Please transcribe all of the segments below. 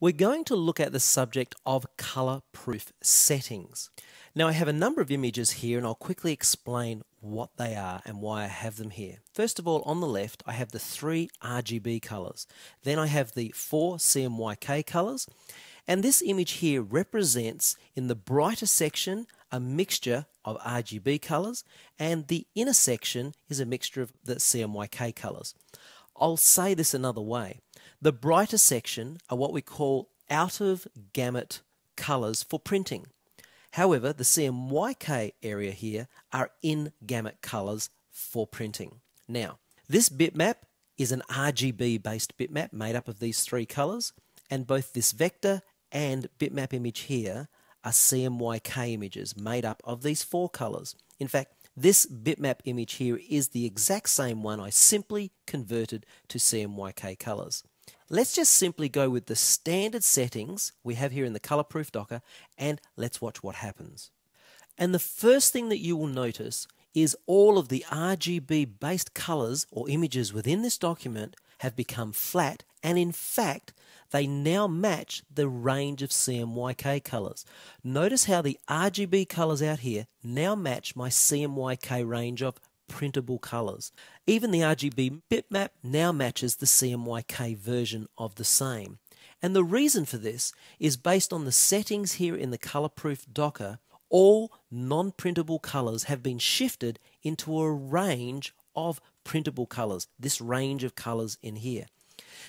We're going to look at the subject of color proof settings. Now I have a number of images here and I'll quickly explain what they are and why I have them here. First of all, on the left I have the 3 RGB colors. Then I have the 4 CMYK colors, and this image here represents, in the brighter section, a mixture of RGB colors, and the inner section is a mixture of the CMYK colors. I'll say this another way. The brighter section are what we call out of gamut colors for printing. However, the CMYK area here are in gamut colors for printing. Now, this bitmap is an RGB based bitmap made up of these 3 colors, and both this vector and bitmap image here are CMYK images made up of these 4 colors. In fact, this bitmap image here is the exact same one I simply converted to CMYK colors. Let's just simply go with the standard settings we have here in the colorproof Docker, and let's watch what happens. And the first thing that you will notice is all of the RGB based colors or images within this document have become flat, and in fact they now match the range of CMYK colors. Notice how the RGB colors out here now match my CMYK range of printable colors. Even the RGB bitmap now matches the CMYK version of the same. And the reason for this is based on the settings here in the colorproof Docker. All non-printable colors have been shifted into a range of printable colors, this range of colors in here.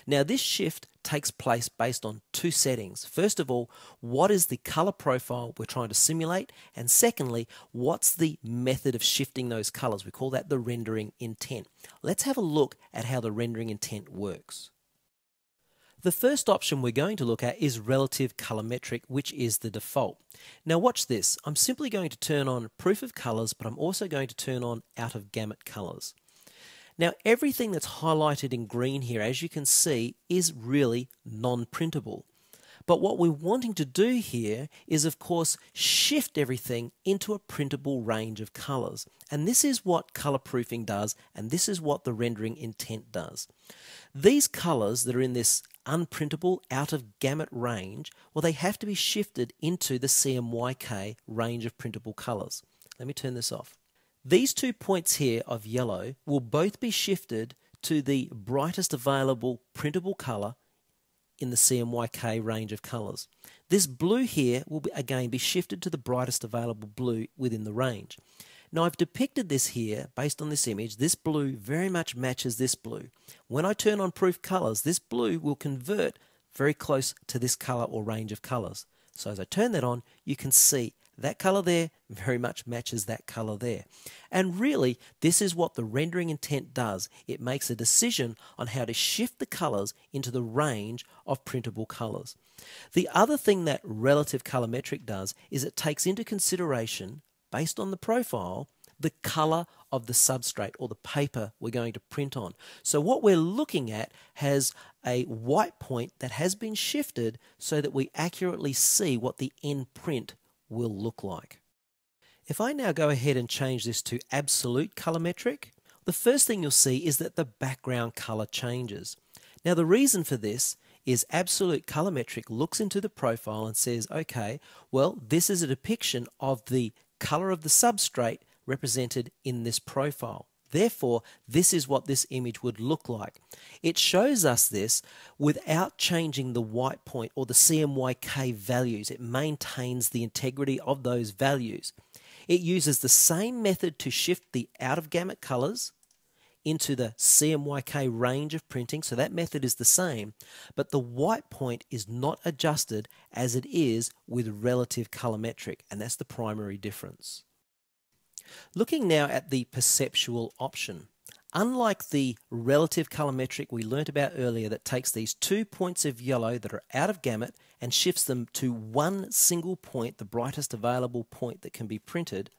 Now this shift takes place based on 2 settings. First of all, what is the color profile we're trying to simulate? And secondly, what's the method of shifting those colors? We call that the rendering intent. Let's have a look at how the rendering intent works. The first option we're going to look at is relative colorimetric, which is the default. Now watch this. I'm simply going to turn on proof of colors, but I'm also going to turn on out of gamut colors. Now everything that's highlighted in green here, as you can see, is really non-printable. But what we're wanting to do here is, of course, shift everything into a printable range of colors. And this is what color proofing does, and this is what the rendering intent does. These colors that are in this unprintable out of gamut range, well, they have to be shifted into the CMYK range of printable colors. Let me turn this off. These 2 points here of yellow will both be shifted to the brightest available printable color in the CMYK range of colors. This blue here will again be shifted to the brightest available blue within the range. Now I've depicted this here based on this image. This blue very much matches this blue. When I turn on proof colors, this blue will convert very close to this color or range of colors. So as I turn that on, you can see that color there very much matches that color there. And really, this is what the rendering intent does. It makes a decision on how to shift the colors into the range of printable colors. The other thing that relative colorimetric does is it takes into consideration, based on the profile, the color of the substrate or the paper we're going to print on. So what we're looking at has a white point that has been shifted so that we accurately see what the end print will look like. If I now go ahead and change this to absolute colorimetric, the first thing you'll see is that the background color changes. Now the reason for this is absolute colorimetric looks into the profile and says, okay, well, this is a depiction of the color of the substrate represented in this profile. Therefore, this is what this image would look like. It shows us this without changing the white point or the CMYK values. It maintains the integrity of those values. It uses the same method to shift the out of gamut colors into the CMYK range of printing, so that method is the same, but the white point is not adjusted as it is with relative colorimetric, and that's the primary difference. Looking now at the perceptual option. Unlike the relative colorimetric we learnt about earlier that takes these 2 points of yellow that are out of gamut and shifts them to one single point, the brightest available point that can be printed,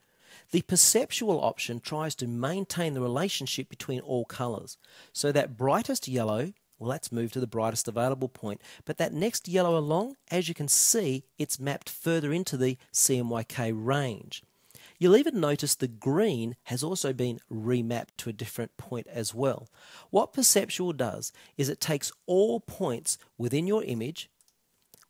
the perceptual option tries to maintain the relationship between all colors. So that brightest yellow, well, that's moved to the brightest available point, but that next yellow along, as you can see, it's mapped further into the CMYK range. You'll even notice the green has also been remapped to a different point as well. What Perceptual does is it takes all points within your image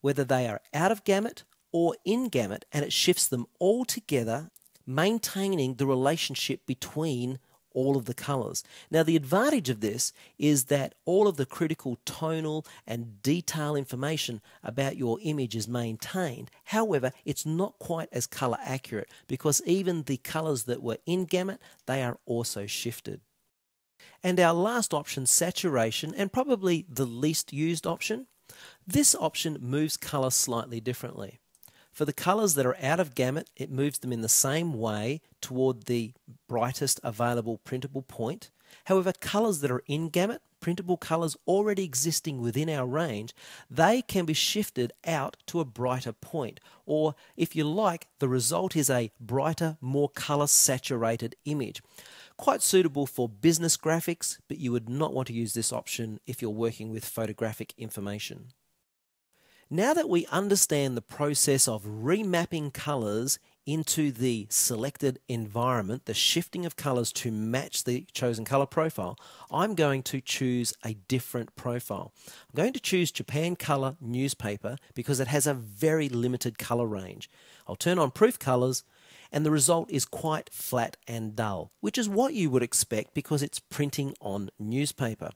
whether they are out of gamut or in gamut, and it shifts them all together, maintaining the relationship between all of the colors. Now, the advantage of this is that all of the critical tonal and detail information about your image is maintained. However, it's not quite as color accurate because even the colors that were in gamut, they are also shifted. And our last option, saturation, and probably the least used option, this option moves color slightly differently. For the colors that are out of gamut, it moves them in the same way toward the brightest available printable point. However, colors that are in gamut, printable colors already existing within our range, they can be shifted out to a brighter point. Or, if you like, the result is a brighter, more color saturated image. Quite suitable for business graphics, but you would not want to use this option if you're working with photographic information. Now that we understand the process of remapping colors into the selected environment, the shifting of colors to match the chosen color profile, I'm going to choose a different profile. I'm going to choose Japan Color Newspaper because it has a very limited color range. I'll turn on proof colors, and the result is quite flat and dull, which is what you would expect because it's printing on newspaper.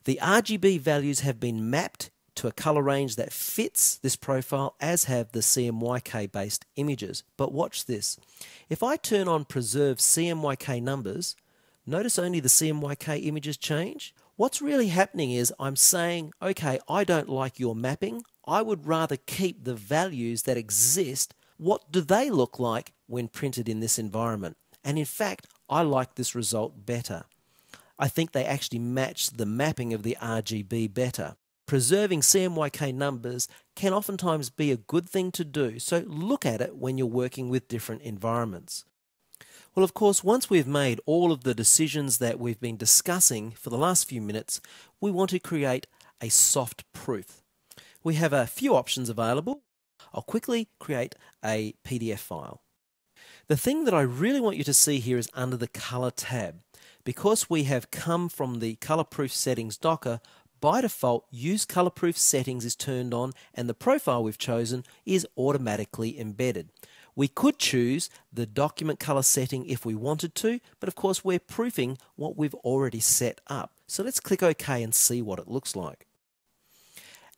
The RGB values have been mapped to a color range that fits this profile, as have the CMYK based images. But watch this. If I turn on preserve CMYK numbers, notice only the CMYK images change. What's really happening is I'm saying, okay, I don't like your mapping. I would rather keep the values that exist. What do they look like when printed in this environment? And in fact, I like this result better. I think they actually match the mapping of the RGB better. Preserving CMYK numbers can oftentimes be a good thing to do, so look at it when you're working with different environments. Well, of course, once we've made all of the decisions that we've been discussing for the last few minutes, we want to create a soft proof. We have a few options available. I'll quickly create a PDF file. The thing that I really want you to see here is under the Color tab. Because we have come from the Color Proof Settings Docker, by default, Use Color Proof Settings is turned on and the profile we've chosen is automatically embedded. We could choose the document color setting if we wanted to, but of course we're proofing what we've already set up. So let's click OK and see what it looks like.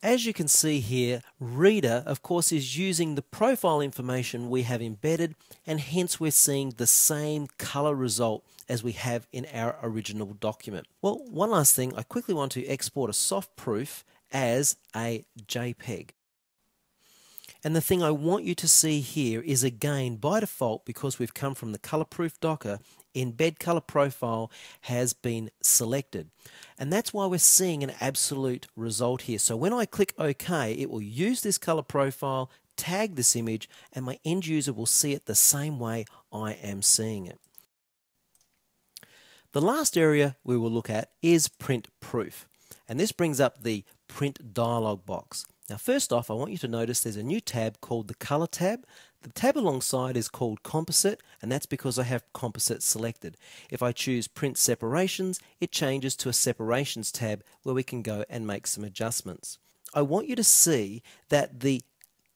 As you can see here, Reader, of course, is using the profile information we have embedded, and hence we're seeing the same color result as we have in our original document. Well, one last thing, I quickly want to export a soft proof as a JPEG. And the thing I want you to see here is, again, by default, because we've come from the Color Proof Docker, Embed Color Profile has been selected. And that's why we're seeing an absolute result here. So when I click OK, it will use this color profile, tag this image, and my end user will see it the same way I am seeing it. The last area we will look at is print proof. And this brings up the print dialog box. Now, first off, I want you to notice there's a new tab called the Color tab. The tab alongside is called Composite, and that's because I have Composite selected. If I choose Print Separations, it changes to a Separations tab where we can go and make some adjustments. I want you to see that the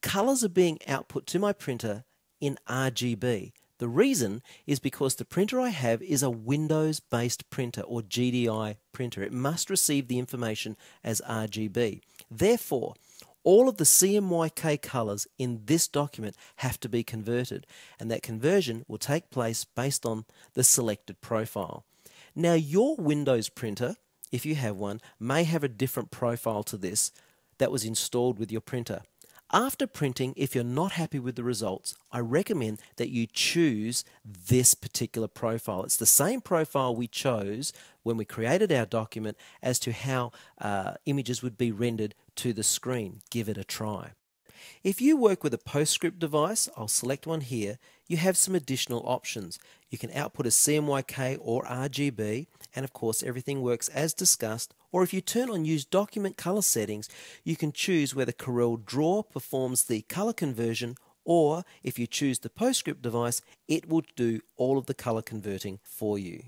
colors are being output to my printer in RGB. The reason is because the printer I have is a Windows-based printer or GDI printer. It must receive the information as RGB. Therefore, all of the CMYK colors in this document have to be converted, and that conversion will take place based on the selected profile. Now, your Windows printer, if you have one, may have a different profile to this that was installed with your printer. After printing, if you're not happy with the results, I recommend that you choose this particular profile. It's the same profile we chose when we created our document as to how images would be rendered to the screen. Give it a try. If you work with a PostScript device, I'll select one here, you have some additional options. You can output as CMYK or RGB, and of course everything works as discussed. Or if you turn on Use Document Color Settings, you can choose whether CorelDRAW performs the color conversion, or if you choose the PostScript device, it will do all of the color converting for you.